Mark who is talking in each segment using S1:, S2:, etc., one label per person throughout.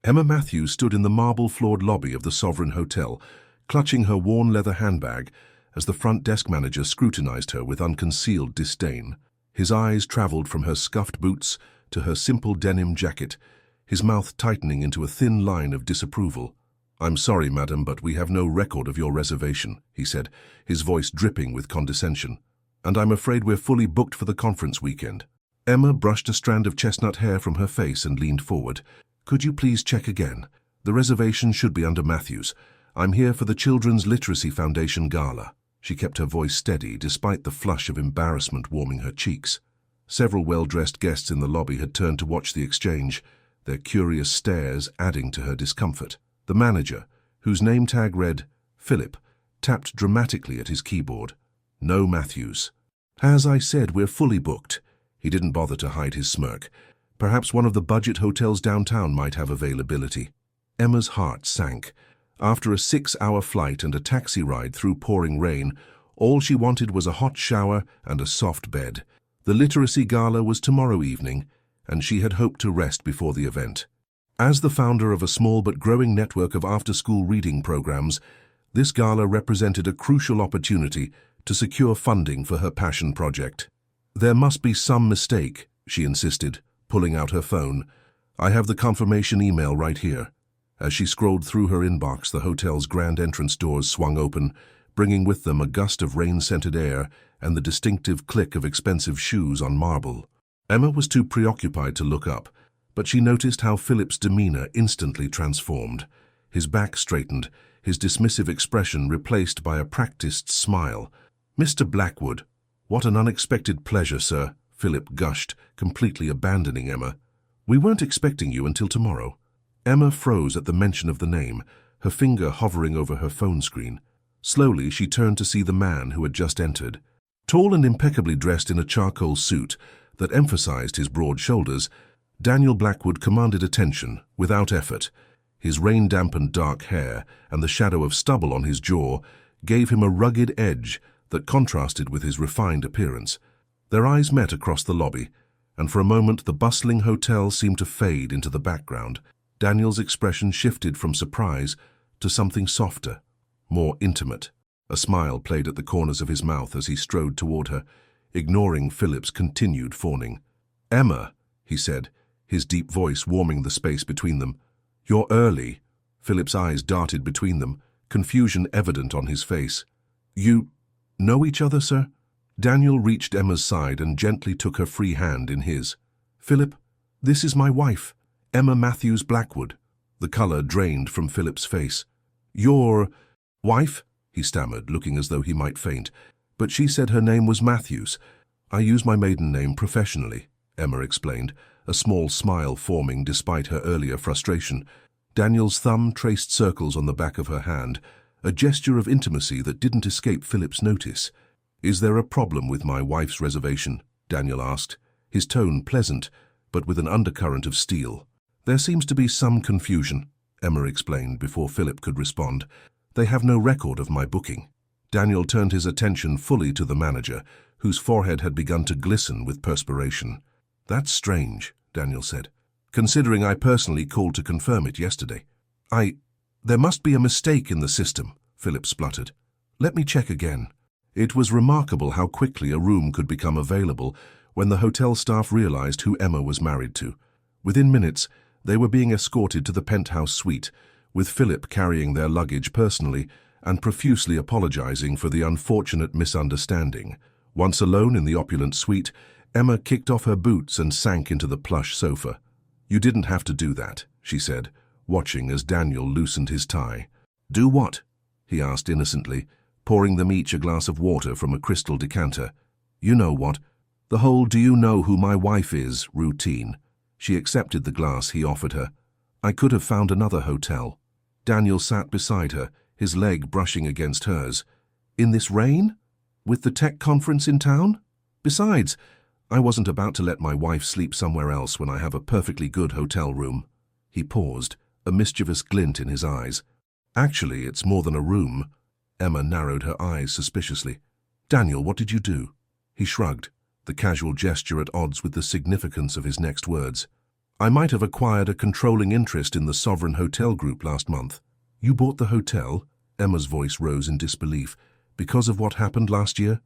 S1: Emma Matthews stood in the marble-floored lobby of the Sovereign Hotel, clutching her worn leather handbag as the front desk manager scrutinized her with unconcealed disdain. His eyes traveled from her scuffed boots to her simple denim jacket, his mouth tightening into a thin line of disapproval. "I'm sorry, madam, but we have no record of your reservation," he said, his voice dripping with condescension. "And I'm afraid we're fully booked for the conference weekend." Emma brushed a strand of chestnut hair from her face and leaned forward. "Could you please check again? The reservation should be under Matthews. I'm here for the Children's Literacy Foundation Gala." She kept her voice steady, despite the flush of embarrassment warming her cheeks. Several well-dressed guests in the lobby had turned to watch the exchange, their curious stares adding to her discomfort. The manager, whose name tag read Philip, tapped dramatically at his keyboard. "No Matthews." "As I said, we're fully booked." He didn't bother to hide his smirk. Perhaps one of the budget hotels downtown might have availability. Emma's heart sank. After a 6-hour flight and a taxi ride through pouring rain, all she wanted was a hot shower and a soft bed. The literacy gala was tomorrow evening, and she had hoped to rest before the event. As the founder of a small but growing network of after-school reading programs, this gala represented a crucial opportunity to secure funding for her passion project. "There must be some mistake," she insisted, pulling out her phone. "I have the confirmation email right here." As she scrolled through her inbox, the hotel's grand entrance doors swung open, bringing with them a gust of rain-scented air and the distinctive click of expensive shoes on marble. Emma was too preoccupied to look up, but she noticed how Philip's demeanor instantly transformed. His back straightened, his dismissive expression replaced by a practiced smile. "Mr. Blackwood, what an unexpected pleasure, sir," Philip gushed, completely abandoning Emma. "We weren't expecting you until tomorrow." Emma froze at the mention of the name, her finger hovering over her phone screen. Slowly, she turned to see the man who had just entered. Tall and impeccably dressed in a charcoal suit that emphasized his broad shoulders, Daniel Blackwood commanded attention without effort. His rain-dampened dark hair and the shadow of stubble on his jaw gave him a rugged edge that contrasted with his refined appearance. Their eyes met across the lobby, and for a moment the bustling hotel seemed to fade into the background. Daniel's expression shifted from surprise to something softer, more intimate. A smile played at the corners of his mouth as he strode toward her, ignoring Philip's continued fawning. "Emma," he said, his deep voice warming the space between them. "You're early." Philip's eyes darted between them, confusion evident on his face. "You know each other, sir?" Daniel reached Emma's side and gently took her free hand in his. "Philip, this is my wife, Emma Matthews Blackwood." The color drained from Philip's face. "Your wife?" he stammered, looking as though he might faint. "But she said her name was Matthews." "I use my maiden name professionally," Emma explained, a small smile forming despite her earlier frustration. Daniel's thumb traced circles on the back of her hand, a gesture of intimacy that didn't escape Philip's notice. "Is there a problem with my wife's reservation?" Daniel asked, his tone pleasant, but with an undercurrent of steel. "There seems to be some confusion," Emma explained before Philip could respond. "They have no record of my booking." Daniel turned his attention fully to the manager, whose forehead had begun to glisten with perspiration. "That's strange," Daniel said, "considering I personally called to confirm it yesterday." There must be a mistake in the system," Philip spluttered. "Let me check again." It was remarkable how quickly a room could become available when the hotel staff realized who Emma was married to. Within minutes, they were being escorted to the penthouse suite, with Philip carrying their luggage personally and profusely apologizing for the unfortunate misunderstanding. Once alone in the opulent suite, Emma kicked off her boots and sank into the plush sofa. "You didn't have to do that," she said, watching as Daniel loosened his tie. "Do what?" he asked innocently, pouring them each a glass of water from a crystal decanter. "You know what? The whole 'do you know who my wife is' routine." She accepted the glass he offered her. "I could have found another hotel." Daniel sat beside her, his leg brushing against hers. "In this rain? With the tech conference in town? Besides, I wasn't about to let my wife sleep somewhere else when I have a perfectly good hotel room." He paused, a mischievous glint in his eyes. "Actually, it's more than a room." Emma narrowed her eyes suspiciously. "Daniel, what did you do?" He shrugged, the casual gesture at odds with the significance of his next words. I might have acquired a controlling interest in the Sovereign Hotel Group last month. You bought the hotel? Emma's voice rose in disbelief. Because of what happened last year?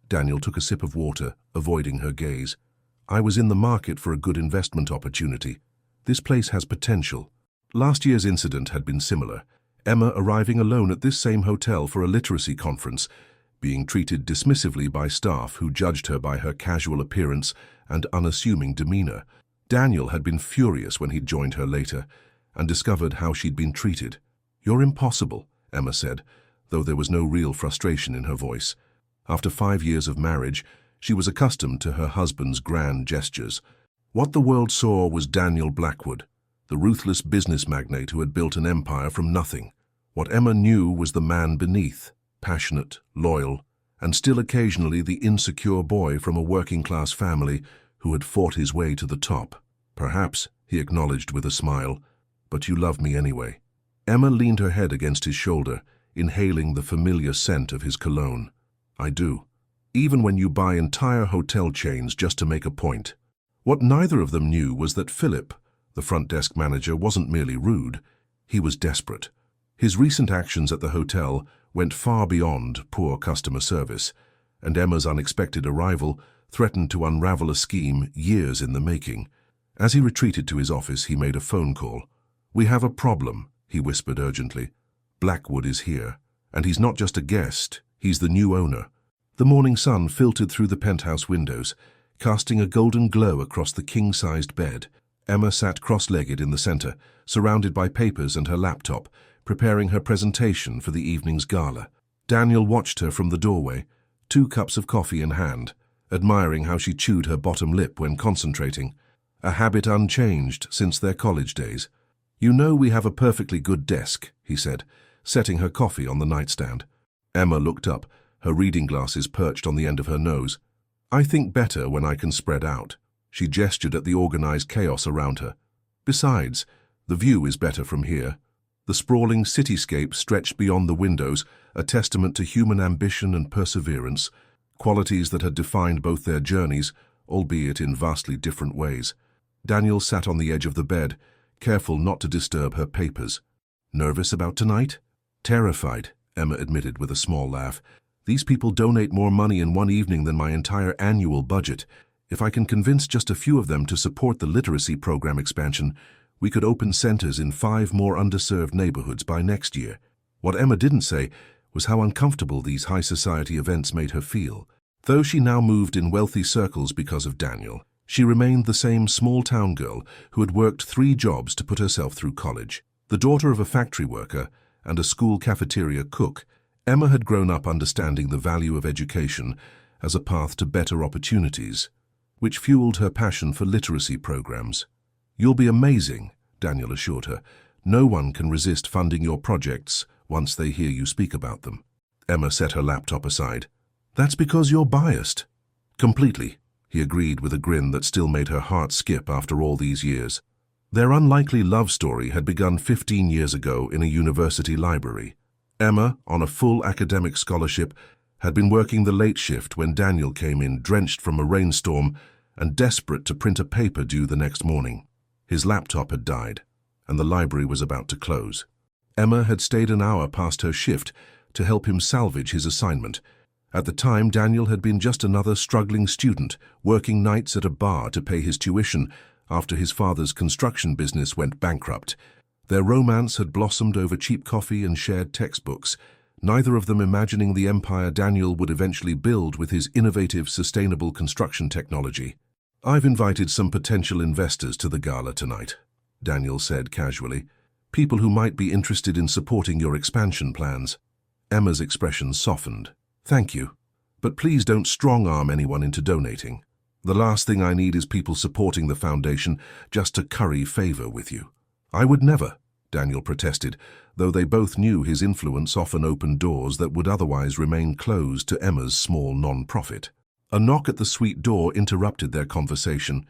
S1: Daniel took a sip of water, avoiding her gaze. I was in the market for a good investment opportunity. This place has potential. Last year's incident had been similar. Emma arriving alone at this same hotel for a literacy conference, being treated dismissively by staff who judged her by her casual appearance and unassuming demeanor. Daniel had been furious when he'd joined her later and discovered how she'd been treated. You're impossible, Emma said, though there was no real frustration in her voice. After 5 years of marriage, she was accustomed to her husband's grand gestures. What the world saw was Daniel Blackwood, the ruthless business magnate who had built an empire from nothing. What Emma knew was the man beneath, passionate, loyal, and still occasionally the insecure boy from a working-class family who had fought his way to the top. Perhaps, he acknowledged with a smile, but you love me anyway. Emma leaned her head against his shoulder, inhaling the familiar scent of his cologne. I do. Even when you buy entire hotel chains just to make a point. What neither of them knew was that Philip, the front desk manager, wasn't merely rude. He was desperate. His recent actions at the hotel went far beyond poor customer service, and Emma's unexpected arrival threatened to unravel a scheme years in the making. As he retreated to his office, he made a phone call. We have a problem, he whispered urgently. Blackwood is here, and he's not just a guest, he's the new owner. The morning sun filtered through the penthouse windows, casting a golden glow across the king-sized bed. Emma sat cross-legged in the center, surrounded by papers and her laptop, preparing her presentation for the evening's gala. Daniel watched her from the doorway, 2 cups of coffee in hand, admiring how she chewed her bottom lip when concentrating, a habit unchanged since their college days. You know we have a perfectly good desk, he said, setting her coffee on the nightstand. Emma looked up, her reading glasses perched on the end of her nose. I think better when I can spread out. She gestured at the organized chaos around her. Besides, the view is better from here. The sprawling cityscape stretched beyond the windows, a testament to human ambition and perseverance, qualities that had defined both their journeys, albeit in vastly different ways. Daniel sat on the edge of the bed, careful not to disturb her papers. Nervous about tonight? Terrified, Emma admitted with a small laugh. These people donate more money in one evening than my entire annual budget. If I can convince just a few of them to support the literacy program expansion, we could open centers in 5 more underserved neighborhoods by next year. What Emma didn't say was how uncomfortable these high society events made her feel. Though she now moved in wealthy circles because of Daniel, she remained the same small-town girl who had worked 3 jobs to put herself through college. The daughter of a factory worker and a school cafeteria cook, Emma had grown up understanding the value of education as a path to better opportunities, which fueled her passion for literacy programs. You'll be amazing, Daniel assured her. No one can resist funding your projects once they hear you speak about them. Emma set her laptop aside. That's because you're biased. Completely, he agreed with a grin that still made her heart skip after all these years. Their unlikely love story had begun 15 years ago in a university library. Emma, on a full academic scholarship, had been working the late shift when Daniel came in drenched from a rainstorm and desperate to print a paper due the next morning. His laptop had died, and the library was about to close. Emma had stayed an hour past her shift to help him salvage his assignment. At the time, Daniel had been just another struggling student, working nights at a bar to pay his tuition after his father's construction business went bankrupt. Their romance had blossomed over cheap coffee and shared textbooks, neither of them imagining the empire Daniel would eventually build with his innovative, sustainable construction technology. I've invited some potential investors to the gala tonight, Daniel said casually. People who might be interested in supporting your expansion plans. Emma's expression softened. Thank you, but please don't strong-arm anyone into donating. The last thing I need is people supporting the foundation just to curry favor with you. I would never, Daniel protested, though they both knew his influence often opened doors that would otherwise remain closed to Emma's small non-profit. A knock at the suite door interrupted their conversation.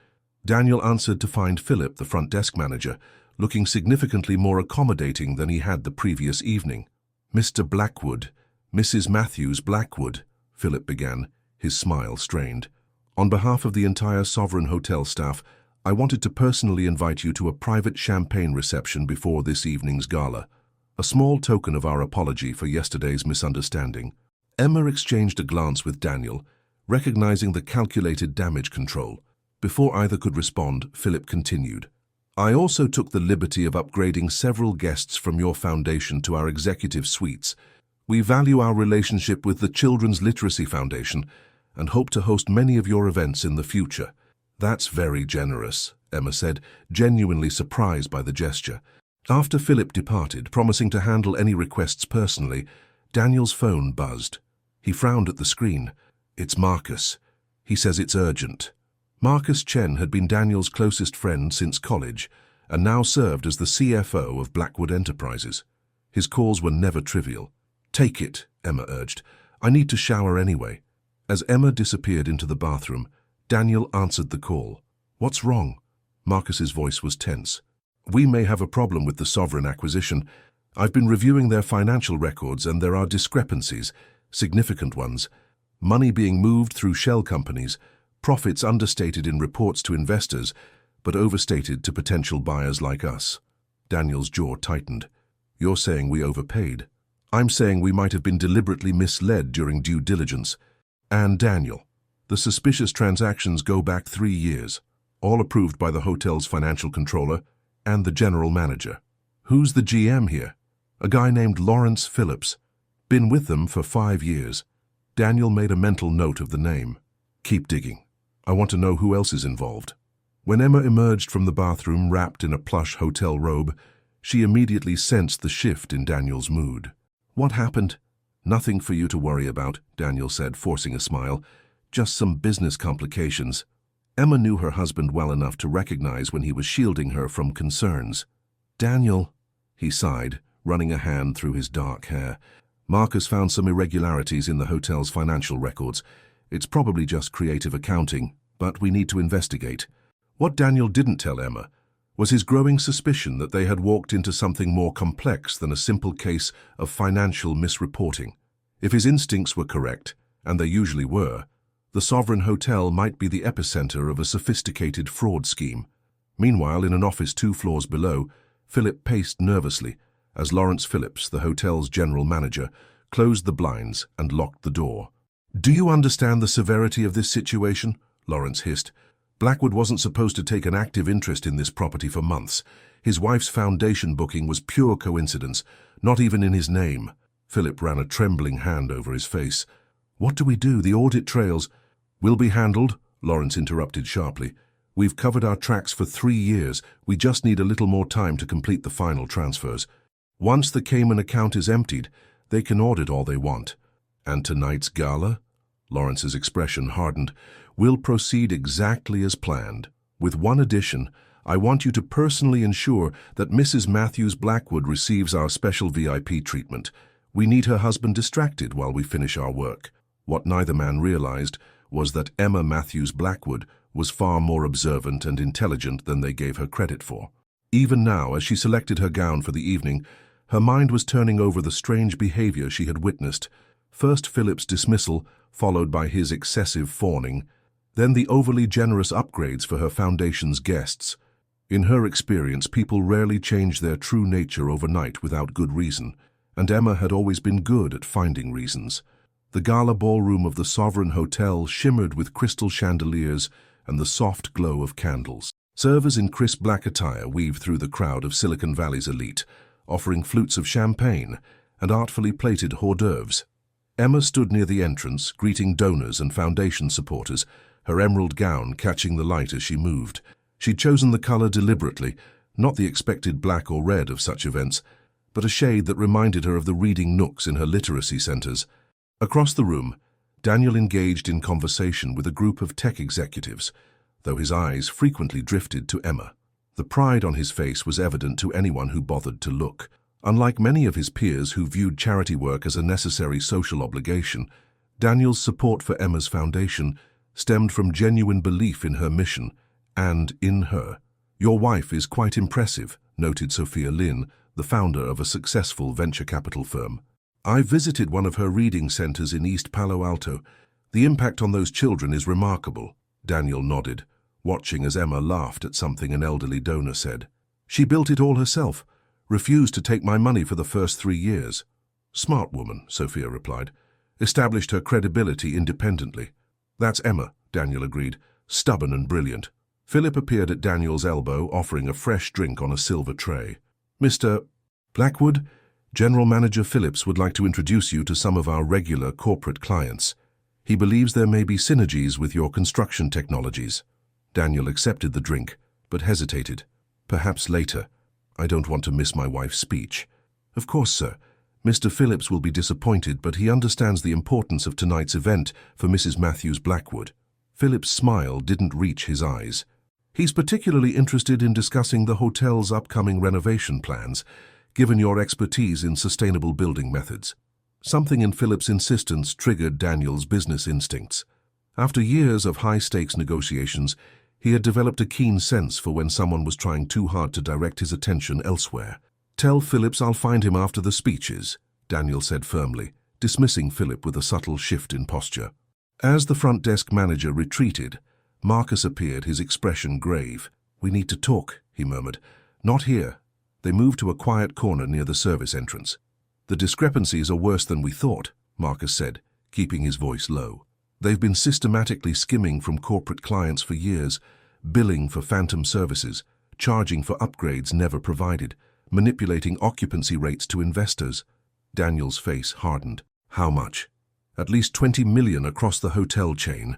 S1: Daniel answered to find Philip, the front desk manager, looking significantly more accommodating than he had the previous evening. Mr. Blackwood, Mrs. Matthews Blackwood, Philip began, his smile strained. On behalf of the entire Sovereign Hotel staff, I wanted to personally invite you to a private champagne reception before this evening's gala, a small token of our apology for yesterday's misunderstanding. Emma exchanged a glance with Daniel, recognizing the calculated damage control. Before either could respond, Philip continued. I also took the liberty of upgrading several guests from your foundation to our executive suites. We value our relationship with the Children's Literacy Foundation and hope to host many of your events in the future. That's very generous, Emma said, genuinely surprised by the gesture. After Philip departed, promising to handle any requests personally, Daniel's phone buzzed. He frowned at the screen. It's Marcus. He says it's urgent. Marcus Chen had been Daniel's closest friend since college and now served as the CFO of Blackwood Enterprises. His calls were never trivial. Take it, Emma urged. I need to shower anyway. As Emma disappeared into the bathroom, Daniel answered the call. What's wrong? Marcus's voice was tense. We may have a problem with the Sovereign acquisition. I've been reviewing their financial records and there are discrepancies, significant ones. Money being moved through shell companies, profits understated in reports to investors, but overstated to potential buyers like us. Daniel's jaw tightened. You're saying we overpaid. I'm saying we might have been deliberately misled during due diligence. And Daniel, the suspicious transactions go back 3 years, all approved by the hotel's financial controller and the general manager. Who's the GM here? A guy named Lawrence Phillips. Been with them for 5 years. Daniel made a mental note of the name. Keep digging. I want to know who else is involved. When Emma emerged from the bathroom wrapped in a plush hotel robe, she immediately sensed the shift in Daniel's mood. What happened? Nothing for you to worry about, Daniel said, forcing a smile. Just some business complications. Emma knew her husband well enough to recognize when he was shielding her from concerns. Daniel, he sighed, running a hand through his dark hair. Marcus found some irregularities in the hotel's financial records. It's probably just creative accounting, but we need to investigate. What Daniel didn't tell Emma was his growing suspicion that they had walked into something more complex than a simple case of financial misreporting. If his instincts were correct, and they usually were, the Sovereign Hotel might be the epicenter of a sophisticated fraud scheme. Meanwhile, in an office 2 floors below, Philip paced nervously as Lawrence Phillips, the hotel's general manager, closed the blinds and locked the door. Do you understand the severity of this situation? Lawrence hissed. Blackwood wasn't supposed to take an active interest in this property for months. His wife's foundation booking was pure coincidence, not even in his name. Philip ran a trembling hand over his face. What do we do? The audit trails will be handled, Lawrence interrupted sharply. We've covered our tracks for 3 years. We just need a little more time to complete the final transfers. Once the Cayman account is emptied, they can audit all they want. And tonight's gala? Lawrence's expression hardened. We'll proceed exactly as planned. With one addition, I want you to personally ensure that Mrs. Matthews Blackwood receives our special VIP treatment. We need her husband distracted while we finish our work. What neither man realized was that Emma Matthews Blackwood was far more observant and intelligent than they gave her credit for. Even now, as she selected her gown for the evening, her mind was turning over the strange behavior she had witnessed. First Philip's dismissal, followed by his excessive fawning, then the overly generous upgrades for her foundation's guests. In her experience, people rarely change their true nature overnight without good reason, and Emma had always been good at finding reasons. The gala ballroom of the Sovereign Hotel shimmered with crystal chandeliers and the soft glow of candles. Servers in crisp black attire weaved through the crowd of Silicon Valley's elite, offering flutes of champagne and artfully plated hors d'oeuvres. Emma stood near the entrance, greeting donors and foundation supporters, her emerald gown catching the light as she moved. She'd chosen the color deliberately, not the expected black or red of such events, but a shade that reminded her of the reading nooks in her literacy centers. Across the room, Daniel engaged in conversation with a group of tech executives, though his eyes frequently drifted to Emma. The pride on his face was evident to anyone who bothered to look. Unlike many of his peers who viewed charity work as a necessary social obligation, Daniel's support for Emma's foundation stemmed from genuine belief in her mission and in her. Your wife is quite impressive, noted Sophia Lin, the founder of a successful venture capital firm. I visited one of her reading centers in East Palo Alto. The impact on those children is remarkable. Daniel nodded. watching as Emma laughed at something an elderly donor said. "She built it all herself, refused to take my money for the first 3 years." "Smart woman," Sophia replied. "Established her credibility independently." "That's Emma," Daniel agreed. "Stubborn and brilliant." Philip appeared at Daniel's elbow, offering a fresh drink on a silver tray. "Mr. Blackwood, General Manager Phillips would like to introduce you to some of our regular corporate clients. He believes there may be synergies with your construction technologies." Daniel accepted the drink, but hesitated. "Perhaps later. I don't want to miss my wife's speech." "Of course, sir. Mr. Phillips will be disappointed, but he understands the importance of tonight's event for Mrs. Matthews Blackwood." Philip's smile didn't reach his eyes. "He's particularly interested in discussing the hotel's upcoming renovation plans, given your expertise in sustainable building methods." Something in Philip's insistence triggered Daniel's business instincts. After years of high-stakes negotiations, he had developed a keen sense for when someone was trying too hard to direct his attention elsewhere. "Tell Phillips I'll find him after the speeches," Daniel said firmly, dismissing Philip with a subtle shift in posture. As the front desk manager retreated, Marcus appeared, his expression grave. "We need to talk," he murmured. "Not here." They moved to a quiet corner near the service entrance. "The discrepancies are worse than we thought," Marcus said, keeping his voice low. "They've been systematically skimming from corporate clients for years, billing for phantom services, charging for upgrades never provided, manipulating occupancy rates to investors." Daniel's face hardened. "How much?" "At least 20 million across the hotel chain.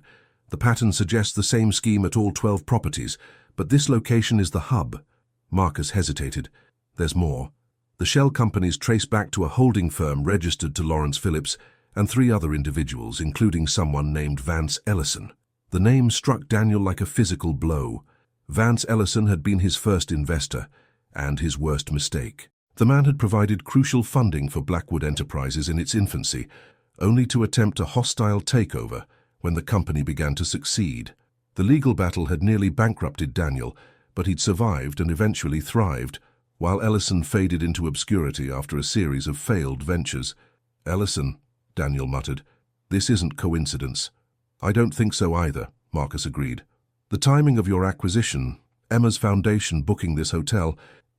S1: The pattern suggests the same scheme at all 12 properties, but this location is the hub." Marcus hesitated. "There's more. The shell companies trace back to a holding firm registered to Lawrence Phillips and 3 other individuals, including someone named Vance Ellison." The name struck Daniel like a physical blow. Vance Ellison had been his first investor, and his worst mistake. The man had provided crucial funding for Blackwood Enterprises in its infancy, only to attempt a hostile takeover when the company began to succeed. The legal battle had nearly bankrupted Daniel, but he'd survived and eventually thrived, while Ellison faded into obscurity after a series of failed ventures. "Ellison," Daniel muttered. "This isn't coincidence." "I don't think so either," Marcus agreed. "The timing of your acquisition, Emma's foundation booking this hotel,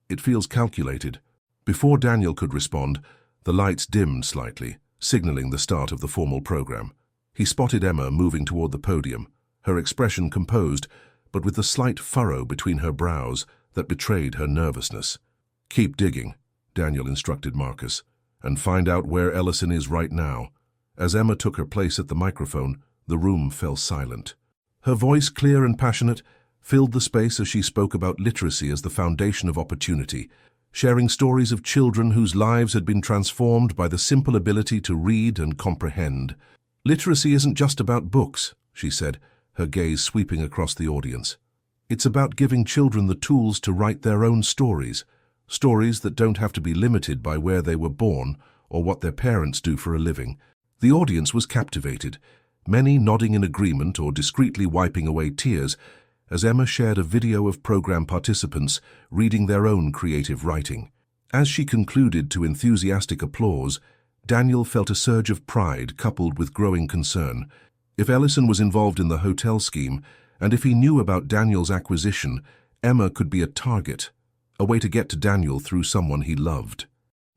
S1: it feels calculated." Before Daniel could respond, the lights dimmed slightly, signaling the start of the formal program. He spotted Emma moving toward the podium, her expression composed, but with the slight furrow between her brows that betrayed her nervousness. "Keep digging," Daniel instructed Marcus, "and find out where Ellison is right now." As Emma took her place at the microphone, the room fell silent. Her voice, clear and passionate, filled the space as she spoke about literacy as the foundation of opportunity, sharing stories of children whose lives had been transformed by the simple ability to read and comprehend. "Literacy isn't just about books," she said, her gaze sweeping across the audience. "It's about giving children the tools to write their own stories, stories that don't have to be limited by where they were born or what their parents do for a living." The audience was captivated, many nodding in agreement or discreetly wiping away tears as Emma shared a video of program participants reading their own creative writing. As she concluded to enthusiastic applause, Daniel felt a surge of pride coupled with growing concern. If Ellison was involved in the hotel scheme, and if he knew about Daniel's acquisition, Emma could be a target, a way to get to Daniel through someone he loved.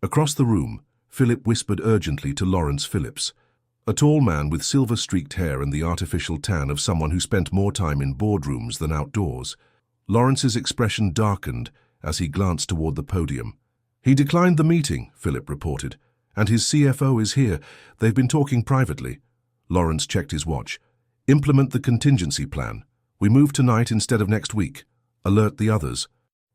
S1: Across the room, Philip whispered urgently to Lawrence Phillips, a tall man with silver-streaked hair and the artificial tan of someone who spent more time in boardrooms than outdoors. Lawrence's expression darkened as he glanced toward the podium. "He declined the meeting," Philip reported, "and his CFO is here. They've been talking privately." Lawrence checked his watch. "Implement the contingency plan. We move tonight instead of next week. Alert the others."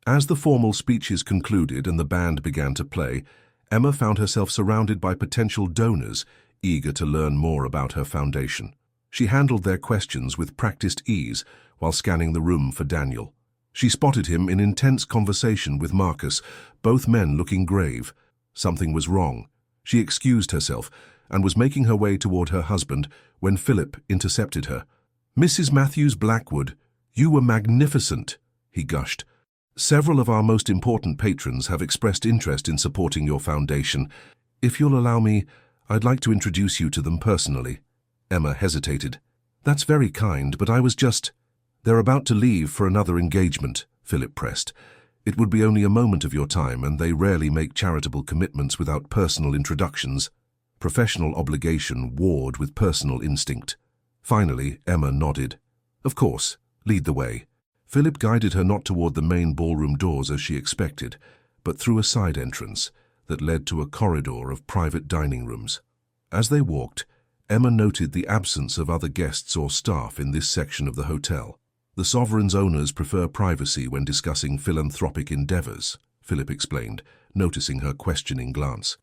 S1: As the formal speeches concluded and the band began to play, Emma found herself surrounded by potential donors eager to learn more about her foundation. She handled their questions with practiced ease while scanning the room for Daniel. She spotted him in intense conversation with Marcus, both men looking grave. Something was wrong. She excused herself and was making her way toward her husband when Philip intercepted her. "Mrs. Matthews Blackwood, you were magnificent," he gushed. "Several of our most important patrons have expressed interest in supporting your foundation. If you'll allow me, I'd like to introduce you to them personally." Emma hesitated. "That's very kind, but I was just—" "They're about to leave for another engagement," Philip pressed. "It would be only a moment of your time, and they rarely make charitable commitments without personal introductions." Professional obligation warred with personal instinct. Finally, Emma nodded. "Of course, lead the way." Philip guided her not toward the main ballroom doors as she expected, but through a side entrance that led to a corridor of private dining rooms. As they walked, Emma noted the absence of other guests or staff in this section of the hotel. "The Sovereign's owners prefer privacy when discussing philanthropic endeavors," Philip explained, noticing her questioning glance.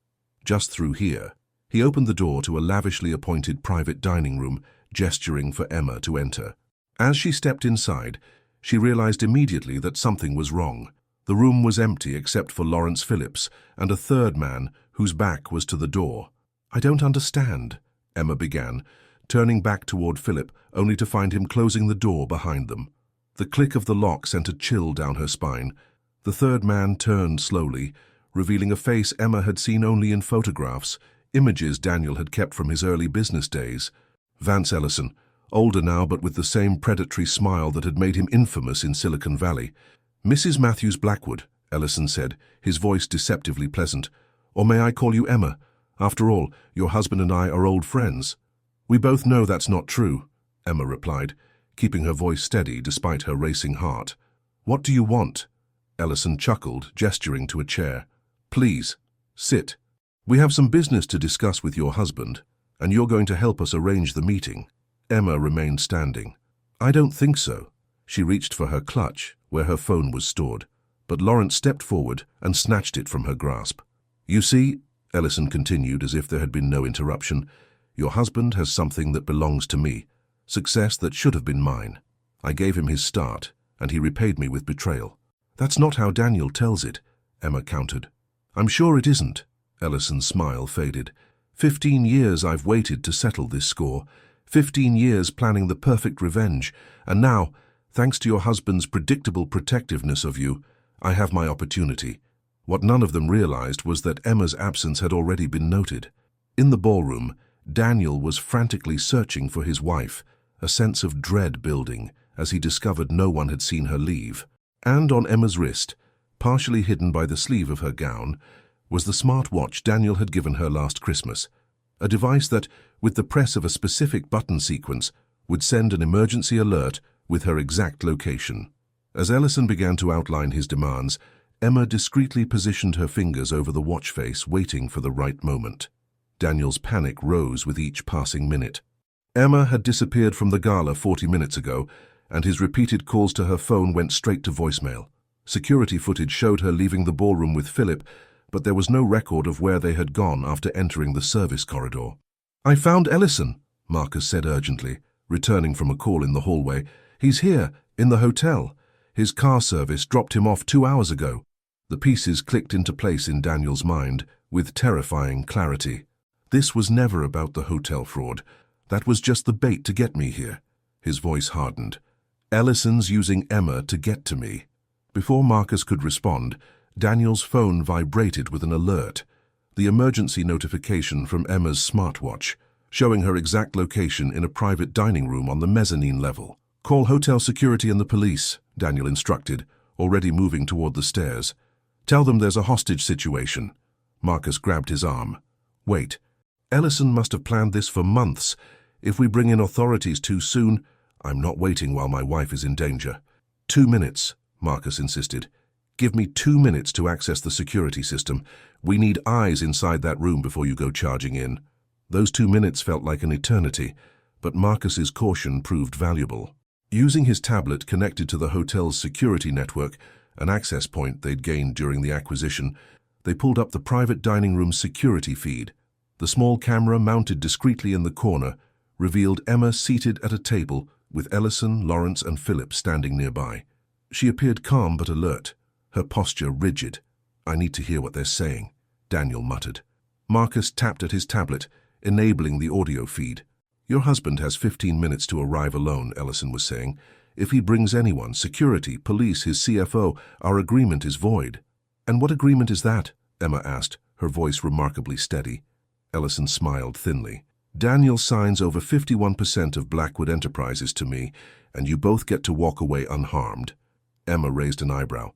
S1: "Just through here." He opened the door to a lavishly appointed private dining room, gesturing for Emma to enter. As she stepped inside, she realized immediately that something was wrong. The room was empty except for Lawrence Phillips and a third man whose back was to the door. "I don't understand," Emma began, turning back toward Philip only to find him closing the door behind them. The click of the lock sent a chill down her spine. The third man turned slowly, revealing a face Emma had seen only in photographs, images Daniel had kept from his early business days. Vance Ellison, older now but with the same predatory smile that had made him infamous in Silicon Valley. "Mrs. Matthews Blackwood," Ellison said, his voice deceptively pleasant. "Or may I call you Emma? After all, your husband and I are old friends." "We both know that's not true," Emma replied, keeping her voice steady despite her racing heart. "What do you want?" Ellison chuckled, gesturing to a chair. "Please, sit. We have some business to discuss with your husband, and you're going to help us arrange the meeting." Emma remained standing. "I don't think so." She reached for her clutch, where her phone was stored, but Lawrence stepped forward and snatched it from her grasp. "You see," Ellison continued as if there had been no interruption, "your husband has something that belongs to me, success that should have been mine. I gave him his start, and he repaid me with betrayal." "That's not how Daniel tells it," Emma countered. "I'm sure it isn't." Ellison's smile faded. 15 years I've waited to settle this score. 15 years planning the perfect revenge. And now, thanks to your husband's predictable protectiveness of you, I have my opportunity." What none of them realized was that Emma's absence had already been noted. In the ballroom, Daniel was frantically searching for his wife, a sense of dread building as he discovered no one had seen her leave. And on Emma's wrist, partially hidden by the sleeve of her gown, was the smart watch Daniel had given her last Christmas, a device that, with the press of a specific button sequence, would send an emergency alert with her exact location. As Ellison began to outline his demands, Emma discreetly positioned her fingers over the watch face, waiting for the right moment. Daniel's panic rose with each passing minute. Emma had disappeared from the gala 40 minutes ago, and his repeated calls to her phone went straight to voicemail. Security footage showed her leaving the ballroom with Philip, but there was no record of where they had gone after entering the service corridor. "I found Ellison," Marcus said urgently, returning from a call in the hallway. "He's here, in the hotel. His car service dropped him off 2 hours ago." The pieces clicked into place in Daniel's mind with terrifying clarity. This was never about the hotel fraud. That was just the bait to get me here. His voice hardened. "Ellison's using Emma to get to me." Before Marcus could respond, Daniel's phone vibrated with an alert, the emergency notification from Emma's smartwatch, showing her exact location in a private dining room on the mezzanine level. "Call hotel security and the police," Daniel instructed, already moving toward the stairs. "Tell them there's a hostage situation." Marcus grabbed his arm. "Wait. Ellison must have planned this for months. If we bring in authorities too soon, I'm not waiting while my wife is in danger." 2 minutes, Marcus insisted. "Give me 2 minutes to access the security system. We need eyes inside that room before you go charging in." Those 2 minutes felt like an eternity, but Marcus's caution proved valuable. Using his tablet connected to the hotel's security network, an access point they'd gained during the acquisition, they pulled up the private dining room's security feed. The small camera mounted discreetly in the corner revealed Emma seated at a table with Ellison, Lawrence, and Philip standing nearby. She appeared calm but alert, her posture rigid. "I need to hear what they're saying," Daniel muttered. Marcus tapped at his tablet, enabling the audio feed. "Your husband has 15 minutes to arrive alone," Ellison was saying. "If he brings anyone, security, police, his CFO, our agreement is void." "And what agreement is that?" Emma asked, her voice remarkably steady. Ellison smiled thinly. Daniel signs over 51% of Blackwood Enterprises to me, and you both get to walk away unharmed. Emma raised an eyebrow.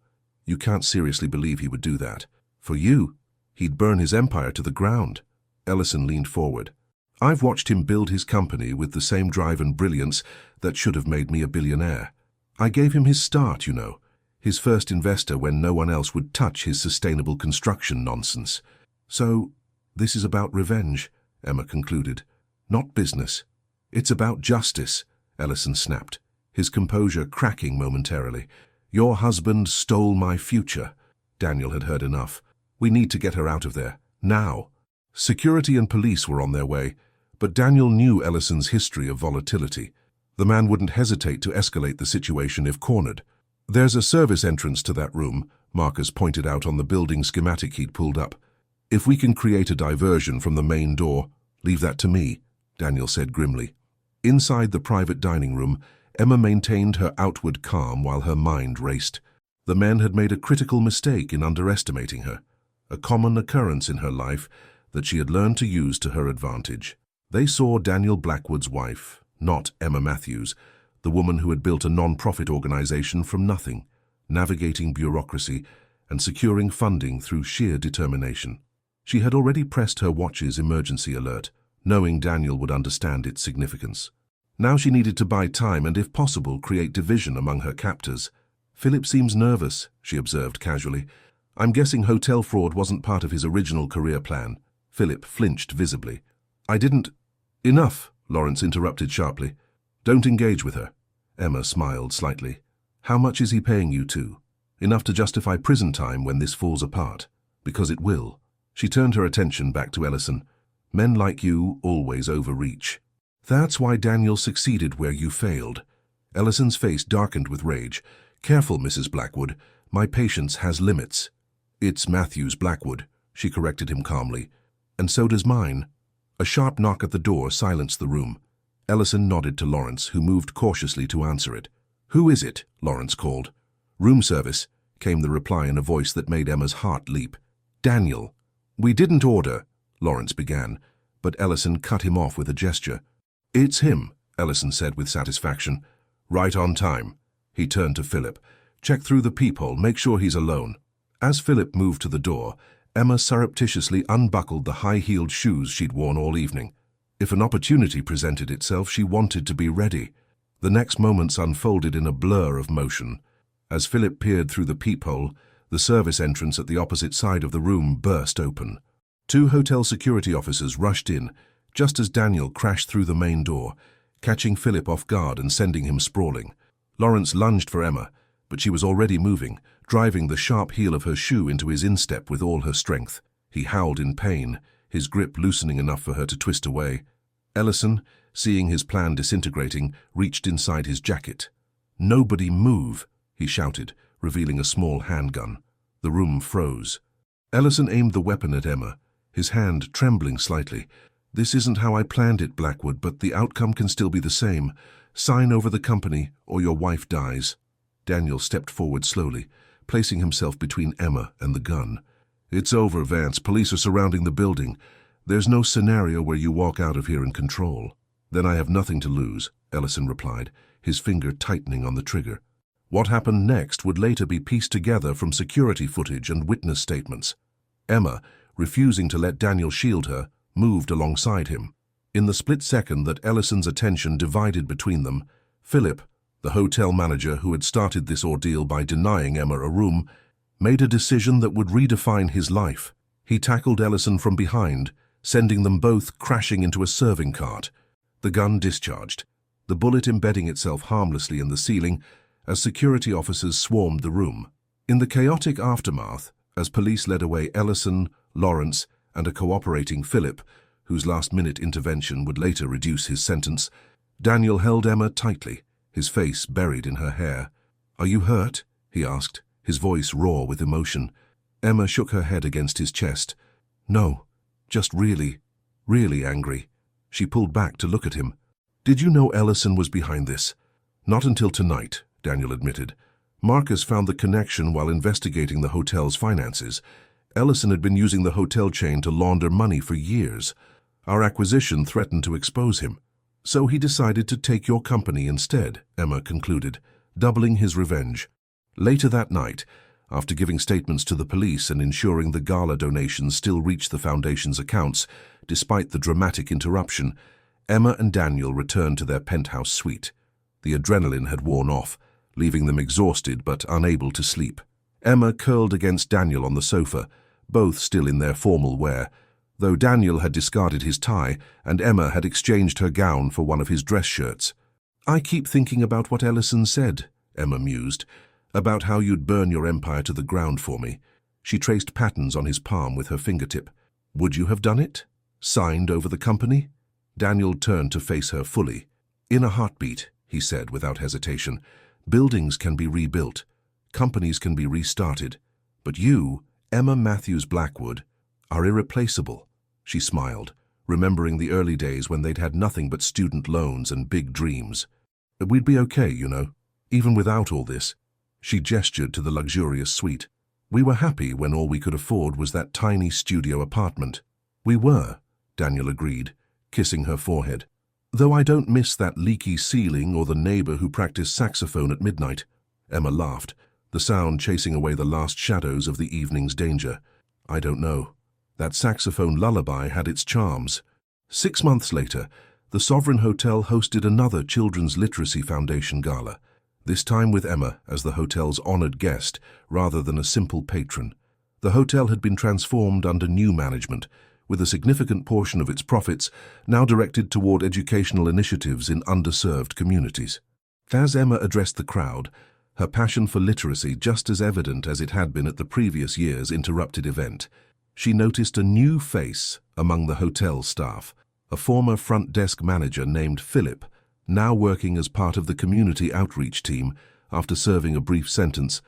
S1: You can't seriously believe he would do that. For you, he'd burn his empire to the ground. Ellison leaned forward. I've watched him build his company with the same drive and brilliance that should have made me a billionaire. I gave him his start, you know, his first investor when no one else would touch his sustainable construction nonsense. So, this is about revenge, Emma concluded. Not business. It's about justice, Ellison snapped, his composure cracking momentarily. Your husband stole my future. Daniel had heard enough. We need to get her out of there, now. Security and police were on their way, but Daniel knew Ellison's history of volatility. The man wouldn't hesitate to escalate the situation if cornered. There's a service entrance to that room, Marcus pointed out on the building schematic he'd pulled up. If we can create a diversion from the main door, leave that to me, Daniel said grimly. Inside the private dining room, Emma maintained her outward calm while her mind raced. The men had made a critical mistake in underestimating her, a common occurrence in her life that she had learned to use to her advantage. They saw Daniel Blackwood's wife, not Emma Matthews, the woman who had built a non-profit organization from nothing, navigating bureaucracy and securing funding through sheer determination. She had already pressed her watch's emergency alert, knowing Daniel would understand its significance. Now she needed to buy time and, if possible, create division among her captors. Philip seems nervous, she observed casually. I'm guessing hotel fraud wasn't part of his original career plan. Philip flinched visibly. I didn't... Enough, Lawrence interrupted sharply. Don't engage with her. Emma smiled slightly. How much is he paying you to? Enough to justify prison time when this falls apart. Because it will. She turned her attention back to Ellison. Men like you always overreach. That's why Daniel succeeded where you failed. Ellison's face darkened with rage. Careful, Mrs. Blackwood. My patience has limits. It's Matthews Blackwood, she corrected him calmly. And so does mine. A sharp knock at the door silenced the room. Ellison nodded to Lawrence, who moved cautiously to answer it. Who is it? Lawrence called. Room service, came the reply in a voice that made Emma's heart leap. Daniel. We didn't order, Lawrence began, but Ellison cut him off with a gesture. It's him, Ellison said with satisfaction. Right on time. He turned to Philip. Check through the peephole, make sure he's alone. As Philip moved to the door, Emma surreptitiously unbuckled the high-heeled shoes she'd worn all evening. If an opportunity presented itself, she wanted to be ready. The next moments unfolded in a blur of motion. As Philip peered through the peephole, the service entrance at the opposite side of the room burst open. 2 hotel security officers rushed in, just as Daniel crashed through the main door, catching Philip off guard and sending him sprawling. Lawrence lunged for Emma, but she was already moving, driving the sharp heel of her shoe into his instep with all her strength. He howled in pain, his grip loosening enough for her to twist away. Ellison, seeing his plan disintegrating, reached inside his jacket. Nobody move, he shouted, revealing a small handgun. The room froze. Ellison aimed the weapon at Emma, his hand trembling slightly. This isn't how I planned it, Blackwood, but the outcome can still be the same. Sign over the company, or your wife dies. Daniel stepped forward slowly, placing himself between Emma and the gun. It's over, Vance. Police are surrounding the building. There's no scenario where you walk out of here in control. Then I have nothing to lose, Ellison replied, his finger tightening on the trigger. What happened next would later be pieced together from security footage and witness statements. Emma, refusing to let Daniel shield her, moved alongside him. In the split second that Ellison's attention divided between them, Philip, the hotel manager who had started this ordeal by denying Emma a room, made a decision that would redefine his life. He tackled Ellison from behind, sending them both crashing into a serving cart. The gun discharged, the bullet embedding itself harmlessly in the ceiling as security officers swarmed the room. In the chaotic aftermath, as police led away Ellison, Lawrence, and a cooperating Philip, whose last-minute intervention would later reduce his sentence, Daniel held Emma tightly, his face buried in her hair. Are you hurt? He asked, his voice raw with emotion. Emma shook her head against his chest. No, just really, really angry. She pulled back to look at him. Did you know Ellison was behind this? Not until tonight, Daniel admitted. Marcus found the connection while investigating the hotel's finances. Ellison had been using the hotel chain to launder money for years. Our acquisition threatened to expose him. So he decided to take your company instead, Emma concluded, doubling his revenge. Later that night, after giving statements to the police and ensuring the gala donations still reached the foundation's accounts, despite the dramatic interruption, Emma and Daniel returned to their penthouse suite. The adrenaline had worn off, leaving them exhausted but unable to sleep. Emma curled against Daniel on the sofa, both still in their formal wear, though Daniel had discarded his tie and Emma had exchanged her gown for one of his dress shirts. "I keep thinking about what Ellison said," Emma mused, "about how you'd burn your empire to the ground for me." She traced patterns on his palm with her fingertip. "Would you have done it? Signed over the company?" Daniel turned to face her fully. "In a heartbeat," he said without hesitation. "Buildings can be rebuilt. Companies can be restarted. But you, Emma Matthews Blackwood, are irreplaceable." She smiled, remembering the early days when they'd had nothing but student loans and big dreams. "We'd be okay, you know, even without all this." She gestured to the luxurious suite. "We were happy when all we could afford was that tiny studio apartment." "We were," Daniel agreed, kissing her forehead. "Though I don't miss that leaky ceiling or the neighbor who practiced saxophone at midnight." Emma laughed, the sound chasing away the last shadows of the evening's danger. "I don't know. That saxophone lullaby had its charms." 6 months later, the Sovereign Hotel hosted another Children's Literacy Foundation gala, this time with Emma as the hotel's honored guest rather than a simple patron. The hotel had been transformed under new management, with a significant portion of its profits now directed toward educational initiatives in underserved communities. As Emma addressed the crowd, her passion for literacy just as evident as it had been at the previous year's interrupted event, she noticed a new face among the hotel staff, a former front desk manager named Philip, now working as part of the community outreach team after serving a brief sentence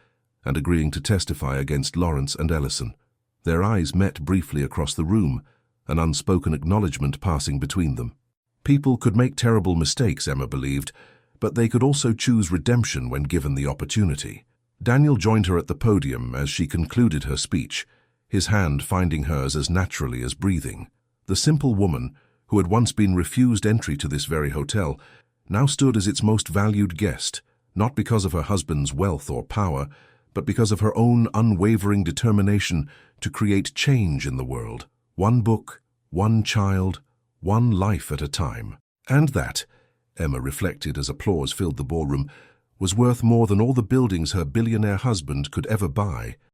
S1: and agreeing to testify against Lawrence and Ellison. Their eyes met briefly across the room, an unspoken acknowledgement passing between them. People could make terrible mistakes, Emma believed, but they could also choose redemption when given the opportunity. Daniel joined her at the podium as she concluded her speech, his hand finding hers as naturally as breathing. The simple woman, who had once been refused entry to this very hotel, now stood as its most valued guest, not because of her husband's wealth or power, but because of her own unwavering determination to create change in the world. One book, one child, one life at a time. And that, Emma reflected as applause filled the ballroom, was worth more than all the buildings her billionaire husband could ever buy.